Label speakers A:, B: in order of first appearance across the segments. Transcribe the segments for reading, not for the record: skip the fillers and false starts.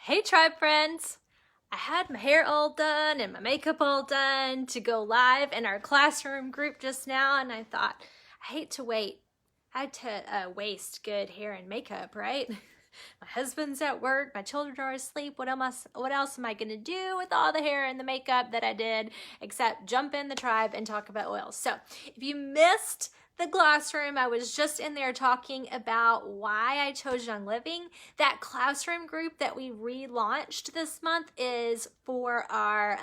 A: Hey tribe friends! I had my hair all done and my makeup all done to go live in our classroom group just now, and I thought, I hate to wait. I had to waste good hair and makeup, right? My husband's at work, my children are asleep. What else am I gonna do with all the hair and the makeup that I did except jump in the tribe and talk about oils? So if you missed the classroom, I was just in there talking about why I chose Young Living. That classroom group that we relaunched this month is for our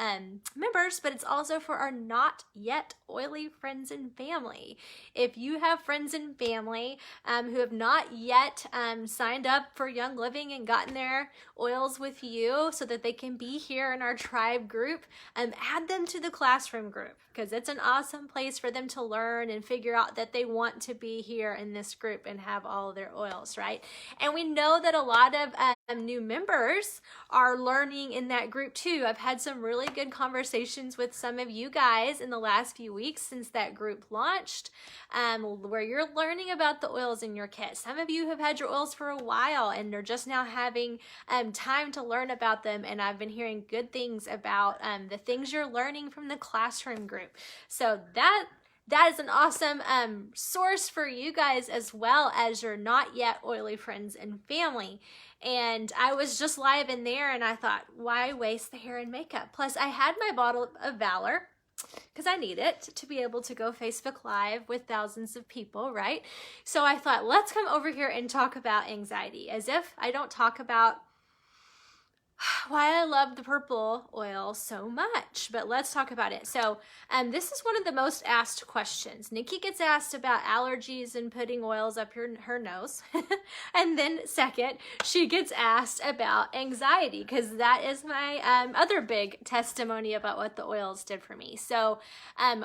A: members, but it's also for our not yet oily friends and family. If you have friends and family who have not yet signed up for Young Living and gotten their oils with you so that they can be here in our tribe group, add them to the classroom group, because it's an awesome place for them to learn and figure out that they want to be here in this group and have all of their oils, right? And we know that a lot of new members are learning in that group too. I've had some really good conversations with some of you guys in the last few weeks since that group launched, where you're learning about the oils in your kit. Some of you have had your oils for a while and are just now having time to learn about them, and I've been hearing good things about the things you're learning from the classroom group. So that is an awesome source for you guys, as well as your not yet oily friends and family. And I was just live in there and I thought, why waste the hair and makeup? Plus I had my bottle of Valor because I need it to be able to go Facebook Live with thousands of people, right? So I thought, let's come over here and talk about anxiety, as if I don't talk about why I love the purple oil so much, but let's talk about it. So this is one of the most asked questions. Nikki gets asked about allergies and putting oils up her nose. And then second, she gets asked about anxiety, because that is my other big testimony about what the oils did for me. So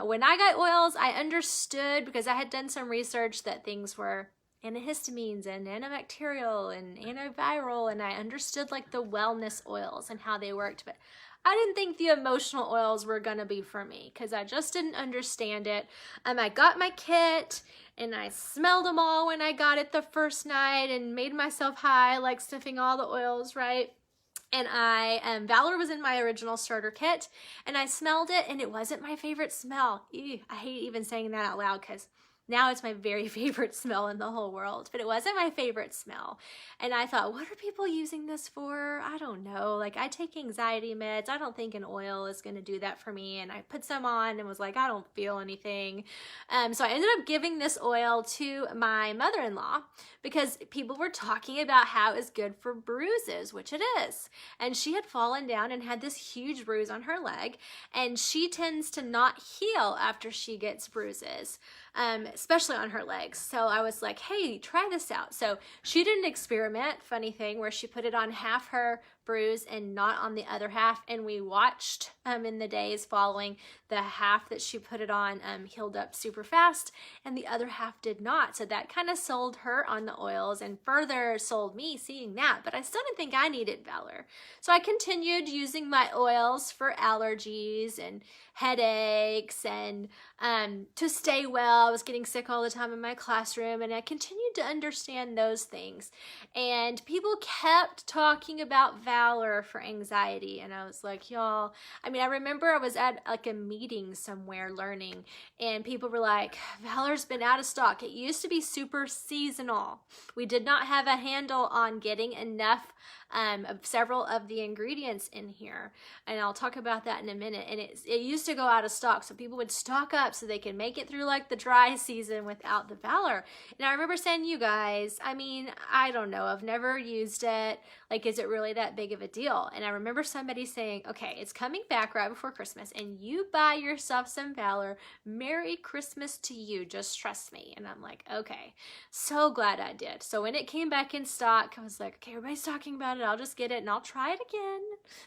A: when I got oils, I understood, because I had done some research, that things were antihistamines and antibacterial and antiviral, and I understood like the wellness oils and how they worked, but I didn't think the emotional oils were gonna be for me because I just didn't understand it. I got my kit and I smelled them all when I got it the first night and made myself high, like sniffing all the oils, right? And Valor was in my original starter kit, and I smelled it, and it wasn't my favorite smell. Ew, I hate even saying that out loud, because now it's my very favorite smell in the whole world, but it wasn't my favorite smell. And I thought, what are people using this for? I don't know. Like, I take anxiety meds. I don't think an oil is going to do that for me. And I put some on and was like, I don't feel anything. So I ended up giving this oil to my mother-in-law because people were talking about how it's good for bruises, which it is. And she had fallen down and had this huge bruise on her leg. And she tends to not heal after she gets bruises, especially on her legs. So I was like, hey, try this out. So she did an experiment, funny thing, where she put it on half her bruise and not on the other half, and we watched in the days following. The half that she put it on healed up super fast, and the other half did not. So that kind of sold her on the oils and further sold me seeing that, but I still didn't think I needed Valor. So I continued using my oils for allergies and headaches and to stay well. I was getting sick all the time in my classroom, and I continued to understand those things. And people kept talking about Valor for anxiety, and I was like, y'all, I mean, I remember I was at like a meeting somewhere learning, and people were like, Valor's been out of stock. It used to be super seasonal. We did not have a handle on getting enough of several of the ingredients in here, and I'll talk about that in a minute. And it used to go out of stock, so people would stock up so they can make it through like the dry season without the Valor. And I remember saying, you guys, I mean, I don't know, I've never used it, like, is it really that big of a deal? And I remember somebody saying, okay, it's coming back right before Christmas, and you buy yourself some Valor. Merry Christmas to you, just trust me. And I'm like, okay, so glad I did. So when it came back in stock, I was like, okay, everybody's talking about it, I'll just get it and I'll try it again.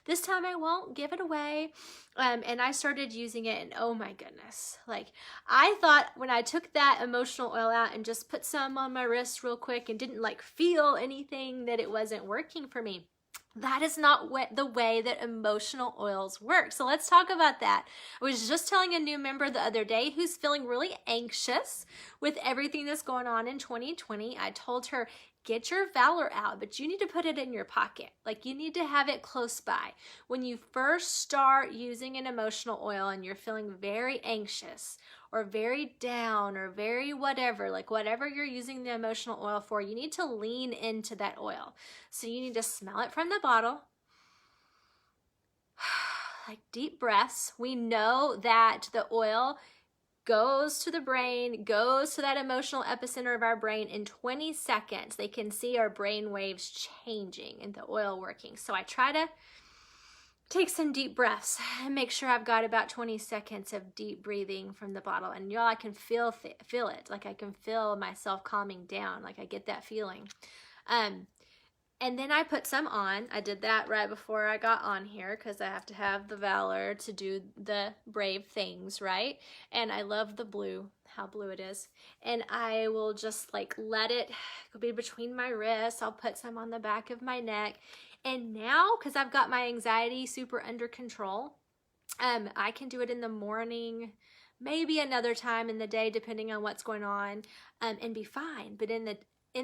A: This time I won't give it away. And I started using it, and oh my goodness, like, I thought when I took that emotional oil out and just put some on my wrist real quick and didn't like feel anything, that it wasn't working for me. That is not the way that emotional oils work. So let's talk about that. I was just telling a new member the other day who's feeling really anxious with everything that's going on in 2020. I told her, get your Valor out, but you need to put it in your pocket. Like, you need to have it close by. When you first start using an emotional oil and you're feeling very anxious or very down or very whatever, like whatever you're using the emotional oil for, you need to lean into that oil. So you need to smell it from the bottle, like deep breaths. We know that the oil goes to the brain, goes to that emotional epicenter of our brain in 20 seconds. They can see our brain waves changing and the oil working. So I try to take some deep breaths and make sure I've got about 20 seconds of deep breathing from the bottle. And y'all, I can feel it. Like, I can feel myself calming down. Like, I get that feeling. And then I put some on. I did that right before I got on here because I have to have the Valor to do the brave things, right? And I love the blue, how blue it is. And I will just like let it be between my wrists. I'll put some on the back of my neck. And now, because I've got my anxiety super under control, I can do it in the morning, maybe another time in the day, depending on what's going on, and be fine. But in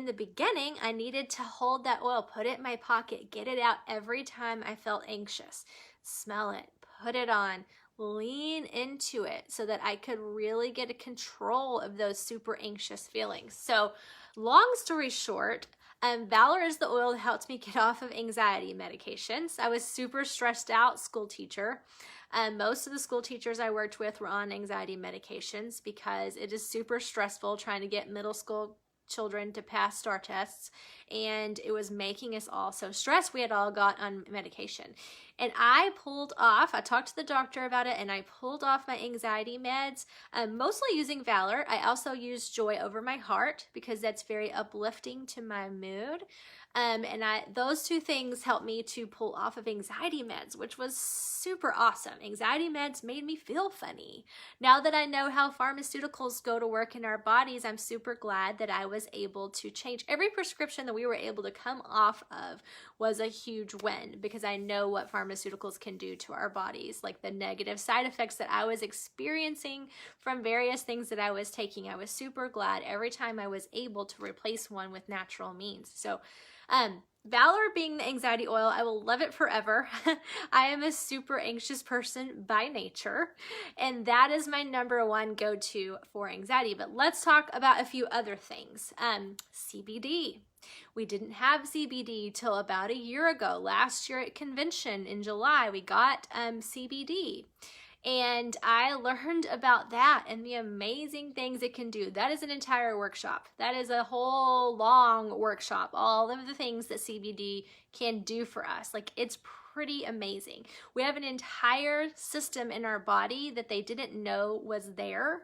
A: the beginning, I needed to hold that oil, put it in my pocket, get it out every time I felt anxious. Smell it, put it on, lean into it so that I could really get a control of those super anxious feelings. So long story short, Valor is the oil that helps me get off of anxiety medications. I was super stressed out school teacher. Most of the school teachers I worked with were on anxiety medications because it is super stressful trying to get middle school children to pass STAR tests, and it was making us all so stressed. We had all got on medication, and I talked to the doctor about it, and I pulled off my anxiety meds, mostly using Valor. I also use Joy Over My Heart because that's very uplifting to my mood. And those two things helped me to pull off of anxiety meds, which was super awesome. Anxiety meds made me feel funny. Now that I know how pharmaceuticals go to work in our bodies, I'm super glad that I was able to change. Every prescription that we were able to come off of was a huge win because I know what pharmaceuticals can do to our bodies, like the negative side effects that I was experiencing from various things that I was taking. I was super glad every time I was able to replace one with natural means. So Valor being the anxiety oil, I will love it forever. I am a super anxious person by nature, and that is my number one go-to for anxiety. But let's talk about a few other things. CBD. We didn't have CBD till about a year ago. Last year at convention in July, we got CBD. And I learned about that and the amazing things it can do. That is an entire workshop. That is a whole long workshop. All of the things that CBD can do for us. Like, it's pretty amazing. We have an entire system in our body that they didn't know was there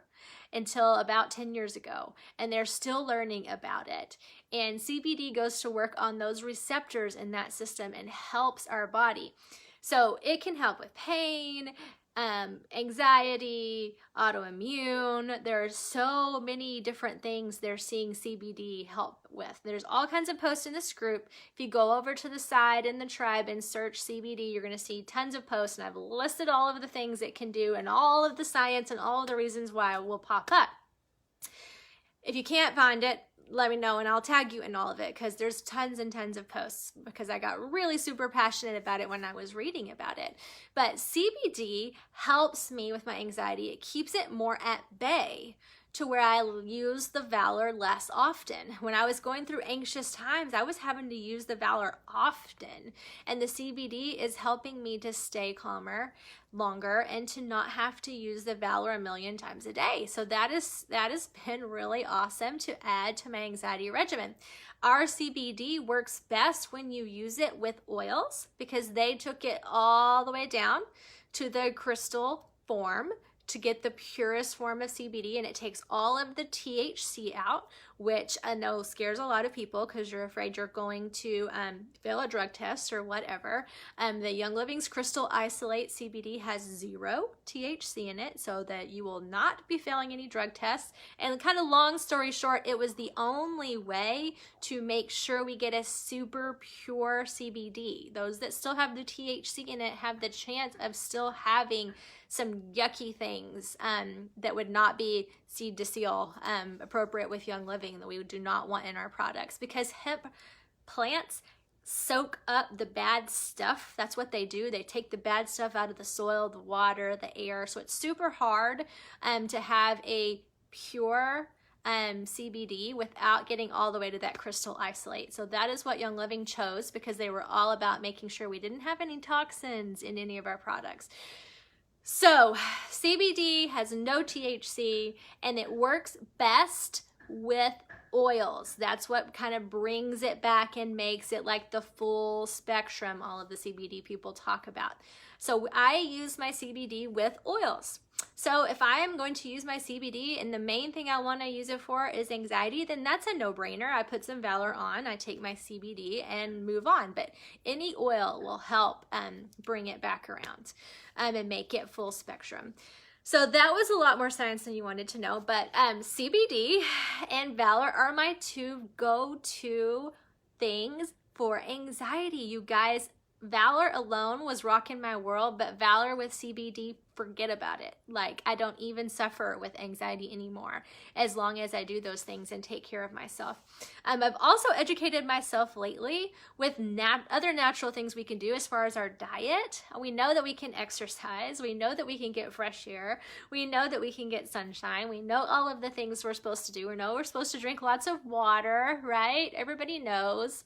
A: until about 10 years ago, and they're still learning about it. And CBD goes to work on those receptors in that system and helps our body. So it can help with pain, anxiety, autoimmune. There are so many different things they're seeing CBD help with. There's all kinds of posts in this group. If you go over to the side in the tribe and search CBD, you're going to see tons of posts, and I've listed all of the things it can do and all of the science and all of the reasons why it will pop up. If you can't find it, let me know and I'll tag you in all of it because there's tons and tons of posts because I got really super passionate about it when I was reading about it. But CBD helps me with my anxiety. It keeps it more at bay to where I use the Valor less often. When I was going through anxious times, I was having to use the Valor often. And the CBD is helping me to stay calmer longer and to not have to use the Valor a million times a day. So that has been really awesome to add to my anxiety regimen. Our CBD works best when you use it with oils because they took it all the way down to the crystal form to get the purest form of CBD, and it takes all of the THC out, which I know scares a lot of people because you're afraid you're going to fail a drug test or whatever. The Young Living's Crystal Isolate CBD has 0 THC in it, so that you will not be failing any drug tests. And kind of long story short, it was the only way to make sure we get a super pure CBD. Those that still have the THC in it have the chance of still having some yucky things that would not be seed to seal appropriate with Young Living, that we do not want in our products, because hemp plants soak up the bad stuff. That's what they do. They take the bad stuff out of the soil, the water, the air. So it's super hard to have a pure CBD without getting all the way to that crystal isolate. So that is what Young Living chose, because they were all about making sure we didn't have any toxins in any of our products. So CBD has no THC, and it works best with oils. That's what kind of brings it back and makes it like the full spectrum all of the CBD people talk about. So I use my CBD with oils. So if I am going to use my CBD and the main thing I want to use it for is anxiety, then that's a no-brainer. I put some Valor on, I take my CBD and move on. But any oil will help bring it back around and make it full spectrum. So that was a lot more science than you wanted to know, but CBD and Valor are my 2 go-to things for anxiety. You guys, Valor alone was rocking my world, but Valor with CBD, forget about it. Like, I don't even suffer with anxiety anymore as long as I do those things and take care of myself. I've also educated myself lately with other natural things we can do as far as our diet. We know that we can exercise. We know that we can get fresh air. We know that we can get sunshine. We know all of the things we're supposed to do. We know we're supposed to drink lots of water, right? Everybody knows.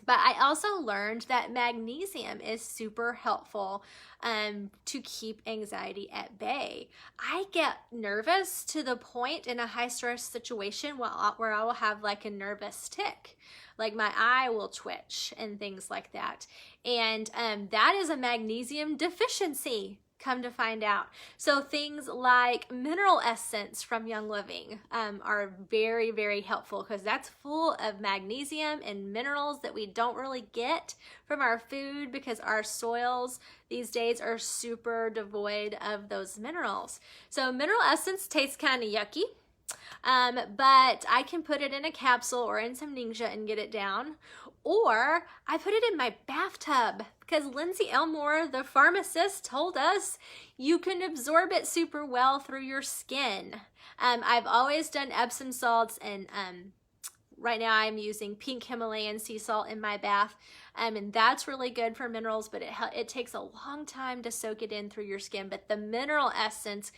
A: But I also learned that magnesium is super helpful to keep anxiety at bay. I get nervous to the point in a high stress situation where I will have like a nervous tick. Like my eye will twitch and things like that. And that is a magnesium deficiency, come to find out. So things like mineral essence from Young Living are very, very helpful, because that's full of magnesium and minerals that we don't really get from our food, because our soils these days are super devoid of those minerals. So mineral essence tastes kind of yucky. But I can put it in a capsule or in some Ninja and get it down. Or I put it in my bathtub, because Lindsay Elmore, the pharmacist, told us you can absorb it super well through your skin. I've always done Epsom salts, and right now I'm using pink Himalayan sea salt in my bath. And that's really good for minerals, but it takes a long time to soak it in through your skin. But the mineral essence,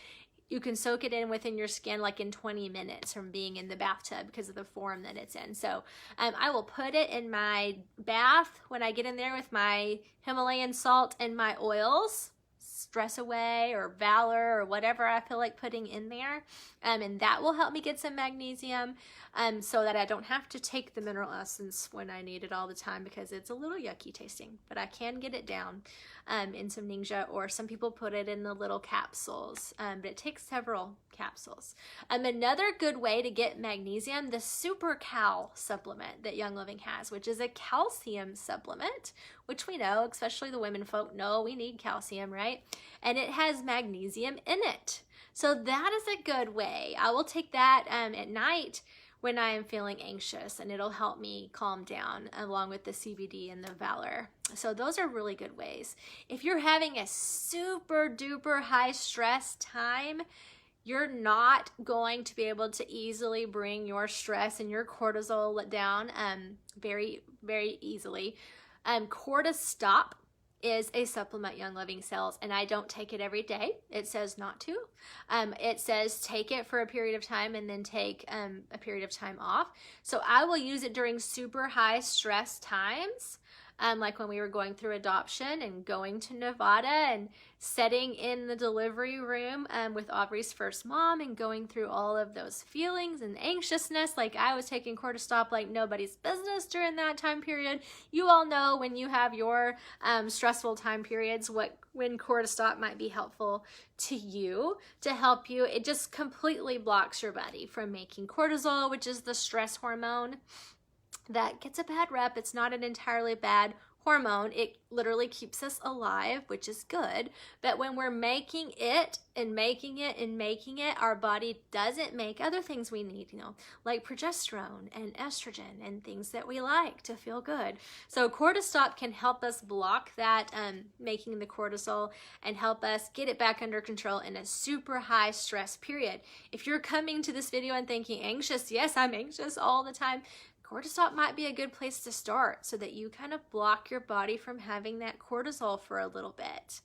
A: you can soak it in within your skin like in 20 minutes from being in the bathtub because of the form that it's in. So I will put it in my bath when I get in there with my Himalayan salt and my oils, Stress Away or Valor or whatever I feel like putting in there. And that will help me get some magnesium so that I don't have to take the mineral essence when I need it all the time, because it's a little yucky tasting. But I can get it down in some Ninja, or some people put it in the little capsules, but it takes several capsules. Another good way to get magnesium, the Super Cal supplement that Young Living has, which is a calcium supplement, which we know, especially the women folk know we need calcium, right? And it has magnesium in it. So that is a good way. I will take that at night when I am feeling anxious, and it'll help me calm down, along with the CBD and the Valor. So those are really good ways. If you're having a super duper high stress time, you're not going to be able to easily bring your stress and your cortisol down very, very easily. Cortistop is a supplement Young Living sells, and I don't take it every day. It says not to. It says take it for a period of time and then take a period of time off. So I will use it during super high stress times like when we were going through adoption and going to Nevada and sitting in the delivery room with Aubrey's first mom and going through all of those feelings and anxiousness. Like I was taking cortisol like nobody's business during that time period. You all know when you have your stressful time periods, when cortisol might be helpful to you to help you. It just completely blocks your body from making cortisol, which is the stress hormone that gets a bad rep. It's not an entirely bad hormone. It literally keeps us alive, which is good. But when we're making it and making it and making it, our body doesn't make other things we need, like progesterone and estrogen and things that we like to feel good. So cortisol can help us block that making the cortisol and help us get it back under control in a super high stress period. If you're coming to this video and thinking anxious, yes, I'm anxious all the time, cortisol might be a good place to start so that you kind of block your body from having that cortisol for a little bit.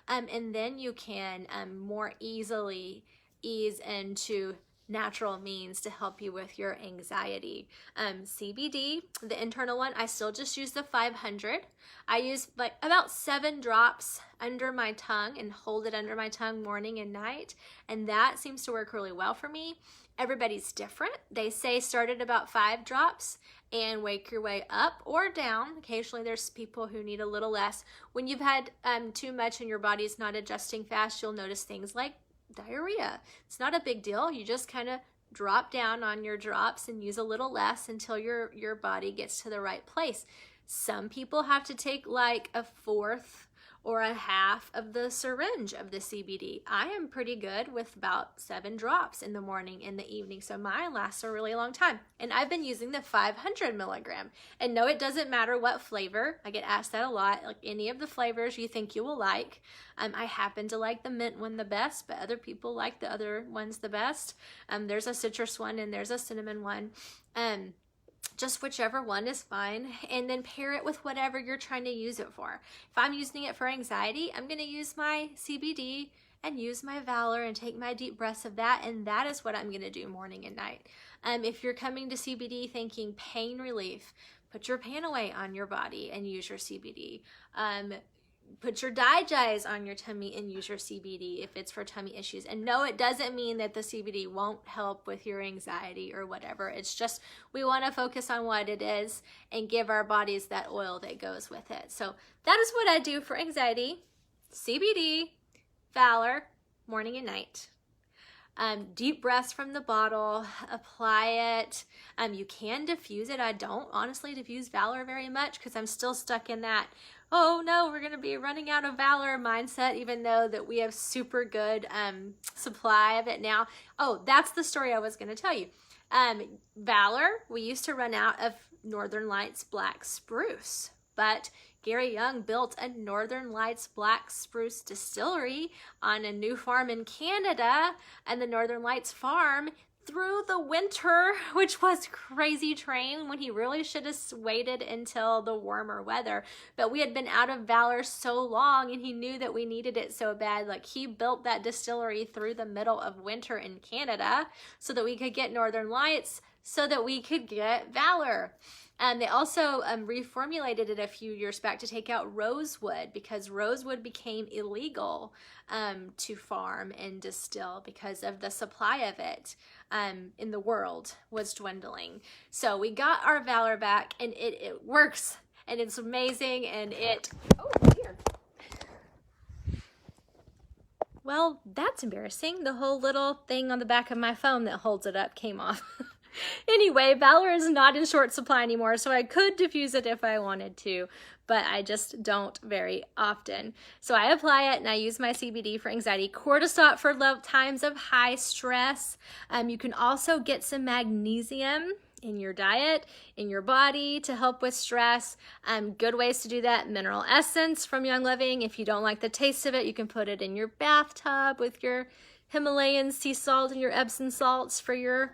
A: And then you can more easily ease into natural means to help you with your anxiety. CBD, the internal one, I still just use the 500. I use like about 7 drops under my tongue and hold it under my tongue morning and night. And that seems to work really well for me. Everybody's different. They say start at about 5 drops and wake your way up or down. Occasionally there's people who need a little less. When you've had too much and your body's not adjusting fast, you'll notice things like diarrhea. It's not a big deal. You just kind of drop down on your drops and use a little less until your body gets to the right place. Some people have to take like a 1/4 or a 1/2 of the syringe of the CBD. I am pretty good with about 7 drops in the morning and the evening, so mine lasts a really long time. And I've been using the 500 milligram. And no, it doesn't matter what flavor. I get asked that a lot, like any of the flavors you think you will like. I happen to like the mint one the best, but other people like the other ones the best. There's a citrus one and there's a cinnamon one. Just whichever one is fine, and then pair it with whatever you're trying to use it for. If I'm using it for anxiety, I'm going to use my CBD and use my Valor and take my deep breaths of that, and that is what I'm going to do morning and night. If you're coming to CBD thinking pain relief, put your pain away on your body and use your CBD. Put your DiGize on your tummy and use your CBD if it's for tummy issues. And no, it doesn't mean that the CBD won't help with your anxiety or whatever. It's just we want to focus on what it is and give our bodies that oil that goes with it. So that is what I do for anxiety. CBD, Valor, morning and night. Deep breaths from the bottle, apply it. You can diffuse it. I don't honestly diffuse Valor very much because I'm still stuck in that, oh no, we're going to be running out of Valor mindset, even though that we have super good supply of it now. Oh, that's the story I was going to tell you. Valor, we used to run out of Northern Lights Black Spruce, but Gary Young built a Northern Lights Black Spruce distillery on a new farm in Canada, and the Northern Lights farm through the winter, which was crazy train when he really should have waited until the warmer weather. But we had been out of Valor so long and he knew that we needed it so bad. Like he built that distillery through the middle of winter in Canada so that we could get Northern Lights, so that we could get Valor. They also reformulated it a few years back to take out rosewood because rosewood became illegal to farm and distill because of the supply of it in the world was dwindling. So we got our Valor back and it works and it's amazing and it, oh dear. Well, that's embarrassing. The whole little thing on the back of my phone that holds it up came off. Anyway, Valor is not in short supply anymore, so I could diffuse it if I wanted to, but I just don't very often. So I apply it and I use my CBD for anxiety, cortisol for times of high stress. You can also get some magnesium in your diet, in your body to help with stress. Good ways to do that, mineral essence from Young Living. If you don't like the taste of it, you can put it in your bathtub with your Himalayan sea salt and your Epsom salts for your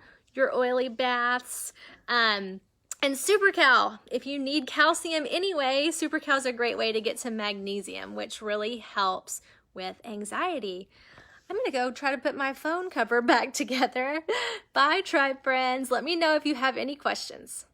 A: oily baths. And SuperCal, if you need calcium anyway, SuperCal is a great way to get some magnesium, which really helps with anxiety. I'm gonna go try to put my phone cover back together. Bye, tribe friends. Let me know if you have any questions.